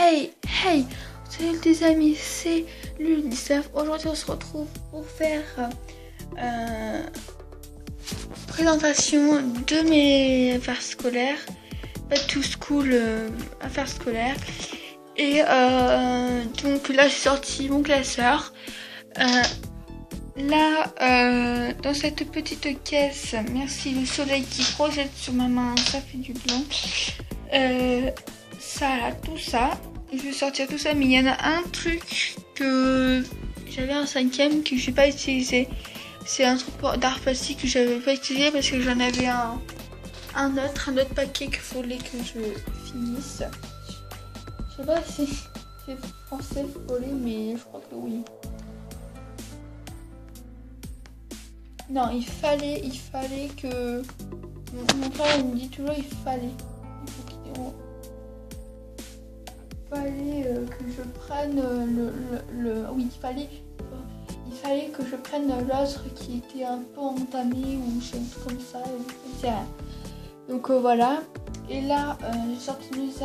Hey, salut les amis, c'est l'UNICEF. Aujourd'hui on se retrouve pour faire présentation de mes affaires scolaires, back to school affaires scolaires. Et donc là j'ai sorti mon classeur. Là, dans cette petite caisse, merci le soleil qui projette sur ma main, ça fait du bien. Ça là, tout ça. Je vais sortir tout ça, mais il y en a un truc que j'avais en 5e que je n'ai pas utilisé. C'est un truc d'art plastique que j'avais pas utilisé parce que j'en avais un autre paquet qu'il fallait que je finisse. Je sais pas si c'est français voler, mais je crois que oui. Non, il fallait que... Mon frère il me dit toujours il fallait que je prenne oui, il fallait que je prenne l'autre qui était un peu entamé ou un truc comme ça, donc voilà. Et là j'ai sorti des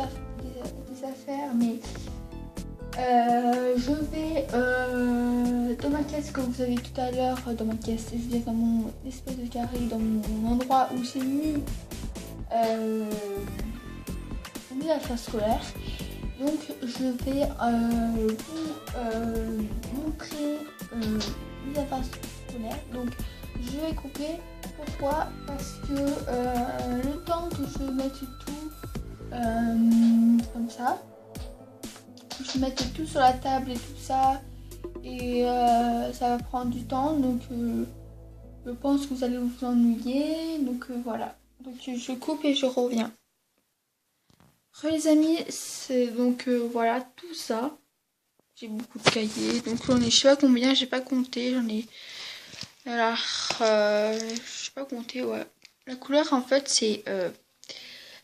affaires, mais je vais dans ma caisse que vous avez tout à l'heure, dans ma caisse, je veux dire dans mon espèce de carré, dans mon endroit où j'ai mis mes affaires scolaires. Donc je vais vous montrer mes affaires scolaires. Donc je vais couper. Pourquoi? Parce que le temps que je mette tout comme ça, que je mette tout sur la table et tout ça, et ça va prendre du temps. Donc je pense que vous allez vous ennuyer. Donc voilà. Donc je coupe et je reviens. Les amis, c'est donc voilà tout ça. J'ai beaucoup de cahiers, donc j'en ai je sais pas combien, j'ai pas compté, j'en ai. Alors, je sais pas compter, ouais. La couleur en fait c'est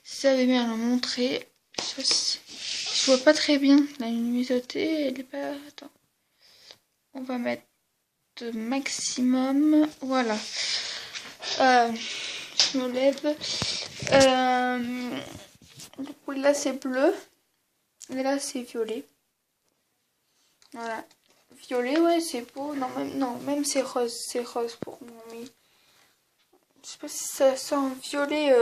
si ça avait bien à montrer. Je vois pas très bien la luminosité, elle est pas. Attends. On va mettre maximum. Voilà. Je me lève. Du coup là c'est bleu et là c'est violet. Voilà. Violet, ouais, c'est beau. Non, même c'est rose pour moi, mais je sais pas si ça sent violet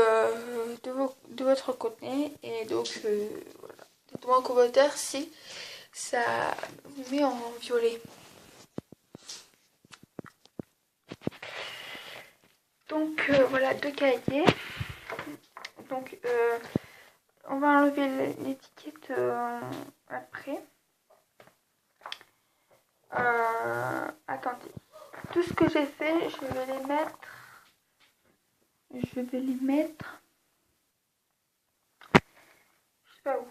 de votre côté. Et donc voilà. Dites-moi en commentaire si ça vous met en violet. Donc voilà, 2 cahiers. Donc on va enlever l'étiquette après. Attendez. Tout ce que j'ai fait, je vais les mettre. Je sais pas où.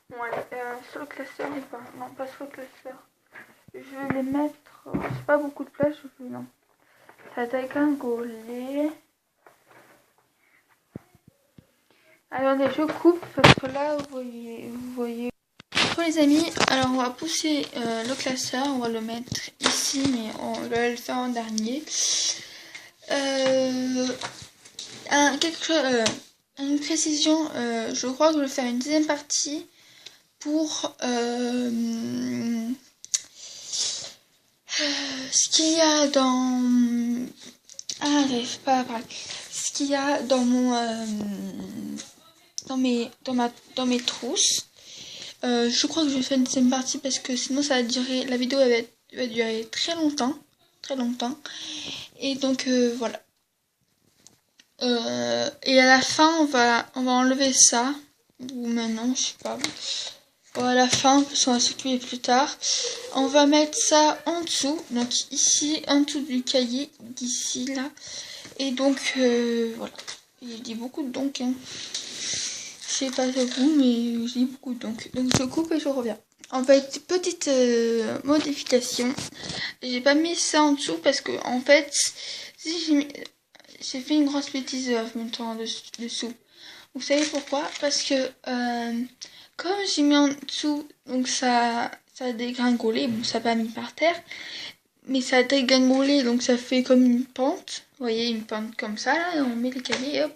Bon, allez, sur le classeur ou pas? Non, pas sur le classeur. Je vais les mettre. J'ai pas beaucoup de place, non. Ça va dégringoler. Attendez, je coupe parce que là, vous voyez. Pour les amis, alors on va pousser le classeur, on va le mettre ici, mais on va le faire en dernier. Une précision, je crois que je vais faire une deuxième partie pour ce qu'il y a dans... Ah, j'arrive pas à parler. Ce qu'il y a dans mon... dans mes trousses. Je crois que je vais faire une deuxième partie parce que sinon ça va durer, la vidéo va durer très longtemps. Et donc voilà. Et à la fin on va enlever ça. Ou maintenant, je sais pas. Bon, à la fin, parce qu'on va s'occuper plus tard. On va mettre ça en dessous. Donc ici, en dessous du cahier, d'ici là. Et donc voilà. Il dit beaucoup de donc. Hein. Je sais pas de vous, mais j'ai beaucoup donc. Donc je coupe et je reviens. En fait, petite modification. J'ai pas mis ça en dessous parce que en fait, si j'ai fait une grosse bêtise en même temps dessous. Vous savez pourquoi? Parce que comme j'ai mis en dessous, donc ça a dégringolé. Bon, ça n'a pas mis par terre, mais ça a dégringolé, donc ça fait comme une pente. Vous voyez, une pente comme ça. Là, on met les cahiers, hop.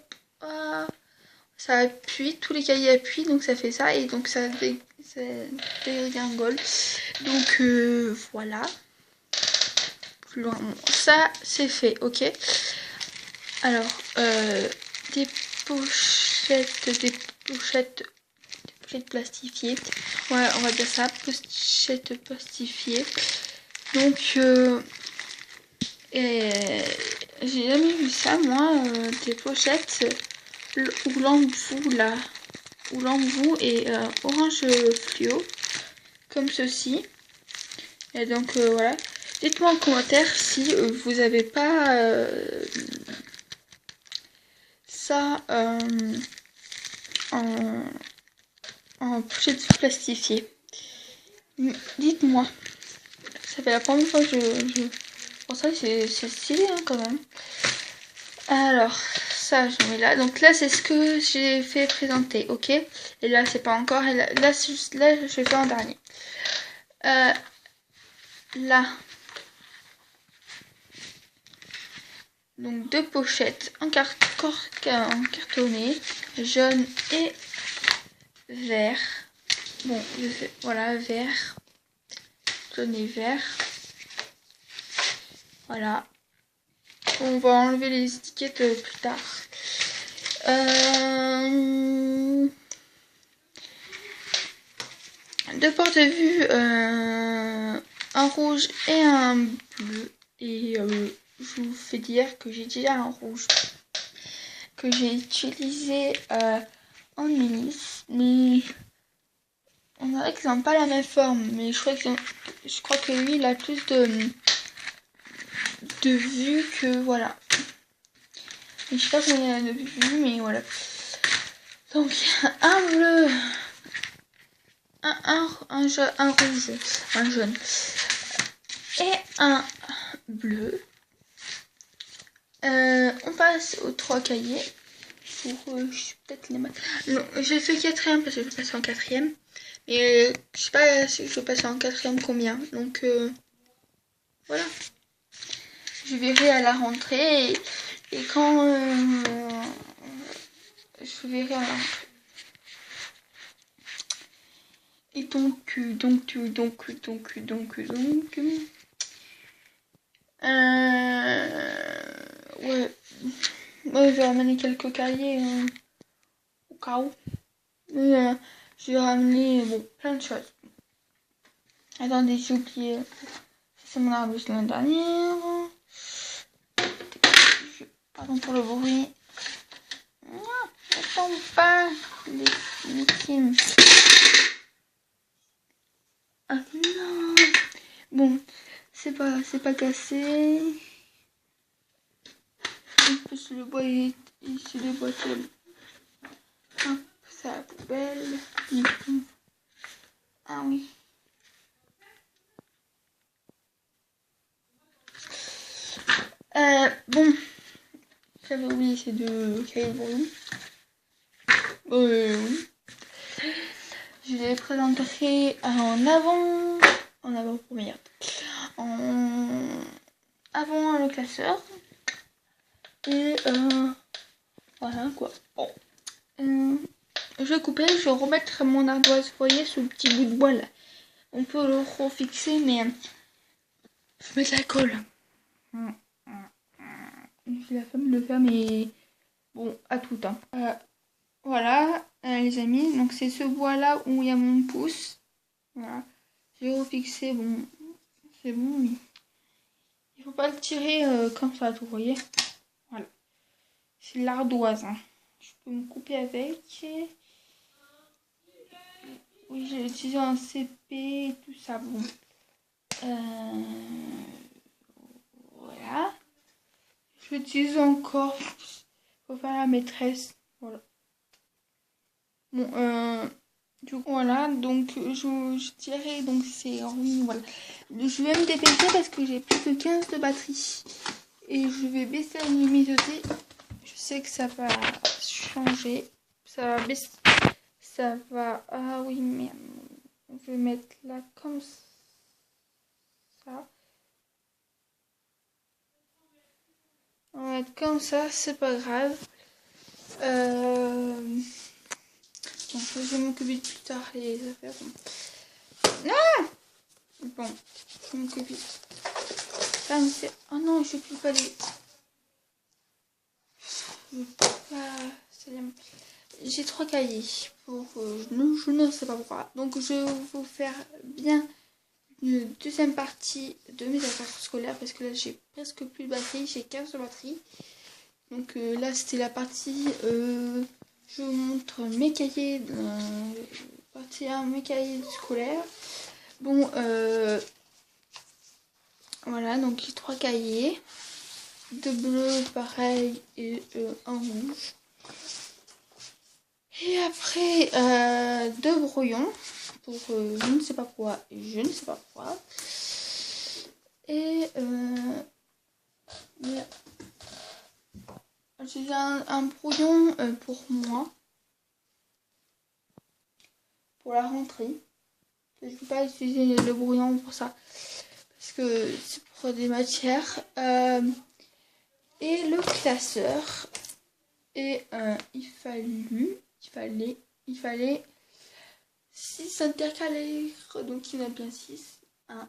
ça appuie, tous les cahiers appuient, donc ça fait ça, et donc ça dégringole. Donc voilà. Plus loin, bon, ça c'est fait, ok. Alors, des pochettes plastifiées. Ouais, on va dire ça, pochettes plastifiées. Donc, j'ai jamais vu ça, moi, des pochettes où l'embout est orange fluo, comme ceci. Et donc, voilà. Dites-moi en commentaire si vous avez pas ça en pochette plastifiée. Dites-moi. Ça fait la première fois que je... Pour ça, c'est stylé hein, quand même. Alors, ça, je mets là. Donc là, c'est ce que j'ai fait présenter, ok. Et là, c'est pas encore. Et là, je fais en dernier. Là. Donc deux pochettes en cartonné, jaune et vert. Bon, voilà, vert, jaune et vert. Voilà. On va enlever les étiquettes plus tard. Deux porte-vue, un rouge et un bleu. Et je vous fais dire que j'ai déjà un rouge que j'ai utilisé en milice, mais on dirait qu'ils n'ont pas la même forme. Mais je crois que lui, il a plus de vues que voilà. Et je sais pas combien il a de vues, mais voilà. Donc un bleu, un rouge, un jaune et un bleu. On passe aux trois cahiers. Pour je peut-être les mettre. Non, j'ai fait quatrième parce que je vais passer en quatrième. Mais je sais pas si je vais passer en quatrième combien. Donc voilà. Je verrai à la rentrée et quand je verrai à la rentrée. Et donc ouais. Moi, je vais ramener quelques cahiers au cas où. Mais je vais ramener bon, plein de choses. Attendez, j'ai oublié. C'est mon arbuste l'année dernière. Pardon pour le bruit. Non, ne tombe pas les victimes. Ah non. Bon, c'est pas cassé. En plus le bois est issu des boîtes. Hop, c'est à la poubelle. Ah oui. Bon, j'avais oublié ces deux cahiers de volume. Oui. Je les présenterai en avant-première. Avant le classeur. Et voilà quoi. Bon. Je vais couper, je vais remettre mon ardoise. Vous voyez ce petit bout de bois là. On peut le refixer, mais je vais mettre la colle. J'ai la flemme de le faire, mais bon, à tout temps. Voilà, les amis. Donc c'est ce bois là où il y a mon pouce. Voilà. J'ai refixé, bon, c'est bon, mais il faut pas le tirer comme ça, vous voyez. Voilà. C'est l'ardoise. Hein. Je peux me couper avec. Oui, j'ai utilisé un CP et tout ça. Bon. Voilà. Je l'utilise encore pour faire la maîtresse. Voilà. Bon, du coup, voilà. Donc, je dirais, donc c'est en ligne. Voilà. Je vais me dépêcher parce que j'ai plus que 15 de batterie. Et je vais baisser la luminosité. Je sais que ça va changer. Ça va baisser. Ça va... Ah oui, merde. Je vais mettre là comme ça. On va mettre comme ça, c'est pas grave. Bon, je vais m'occuper plus tard les affaires. Bon, je vais m'occuper. Oh non, je peux pas les. J'ai 3 cahiers pour. Je ne sais pas pourquoi. Donc je vais vous faire bien une deuxième partie de mes affaires scolaires parce que là j'ai presque plus de batterie, j'ai 15 de batterie. Donc là c'était la partie. Je vous montre mes cahiers. Partie 1, mes cahiers scolaires. Bon, voilà, donc j'ai 3 cahiers. 2 bleus pareil et un rouge. Et après 2 brouillons pour je ne sais pas quoi et je ne sais pas pourquoi. Et j'ai un brouillon pour moi, pour la rentrée. Je ne peux pas utiliser le brouillon pour ça parce que c'est pour des matières. Et le classeur. Et il fallait 6 intercalaires. Donc il y en a bien 6. 1,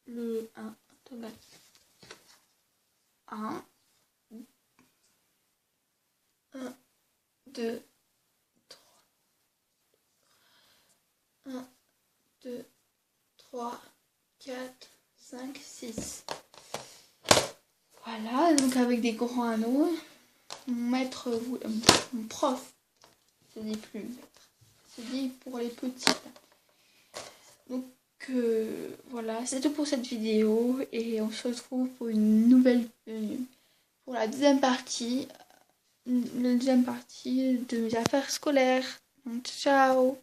le 1, 1, 2, 3. 1, 2, 3, 4, 5, 6. Voilà, donc avec des grands anneaux. Mon prof, je dis plus maître, je dis pour les petits. Donc voilà, c'est tout pour cette vidéo et on se retrouve pour une nouvelle, pour la deuxième partie de mes affaires scolaires. Donc, ciao.